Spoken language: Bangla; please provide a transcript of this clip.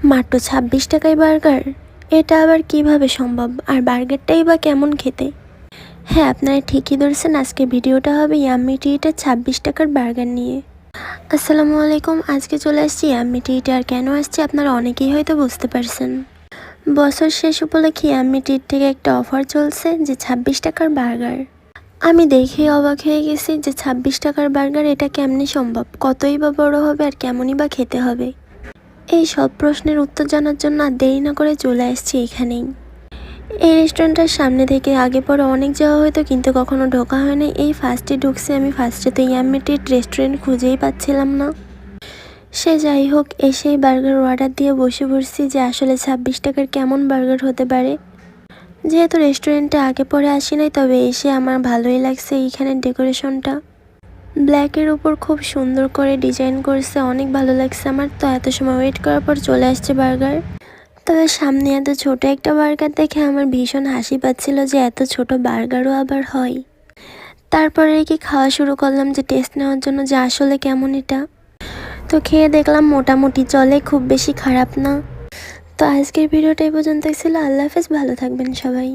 মাত্র ২৬ টাকায় বার্গার, এটা আবার কিভাবে সম্ভব? আর বার্গারটাই বা কেমন খেতে? হ্যাঁ, আপনারা ঠিকই ধরছেন, আজকে ভিডিওটা হবে ইয়াম্মি ট্রিটের ২৬ টাকার বার্গার নিয়ে। আসসালামু আলাইকুম, আজকে চলে আসছি ইয়াম্মি ট্রিটে। আর কেন আসছি আপনারা অনেকেই হয়তো বুঝতে পারছেন। বছর শেষ উপলক্ষে ইয়াম্মি ট্রিট থেকে একটা অফার চলছে, যে ২৬ টাকার বার্গার। আমি দেখেই অবাক হয়ে গেছি যে ২৬ টাকার বার্গার এটা কেমনে সম্ভব, কতই বা বড় হবে আর কেমনই বা খেতে হবে। এই সব প্রশ্নের উত্তর জানার জন্য আর দেরি না করে চলে আসছি এখানেই। এই রেস্টুরেন্টটার সামনে থেকে আগে পরে অনেক যাওয়া হয়তো, কিন্তু কখনো ঢোকা হয় না। এই ফার্স্টে ঢুকছি আমি। ফার্স্টে তো ইয়াম্মি ট্রিট রেস্টুরেন্ট খুঁজেই পাচ্ছিলাম না। সে যাই হোক, এসেই বার্গার অর্ডার দিয়ে বসে পড়ছি যে আসলে ২৬ টাকার কেমন বার্গার হতে পারে। যেহেতু রেস্টুরেন্টে আগে পরে আসি নাই, তবে এসে আমার ভালোই লাগছে এইখানের ডেকোরেশনটা। ব্ল্যাকের উপর খুব সুন্দর করে ডিজাইন করছে, অনেক ভালো লাগছে আমার। তো এত সময় ওয়েট করার পর চলে আসছে বার্গার। তবে সামনে এত ছোট একটা বার্গার দেখে আমার ভীষণ হাসি পাচ্ছিল যে এত ছোট বার্গারও আবার হয়। তারপরে কি খাওয়া শুরু করলাম যে টেস্ট নেওয়ার জন্য যে আসলে কেমন এটা। তো খেয়ে দেখলাম মোটামুটি চলে, খুব বেশি খারাপ না। তো আজকের ভিডিওটা এই পর্যন্তই ছিল। আল্লাহ হাফেজ, ভালো থাকবেন সবাই।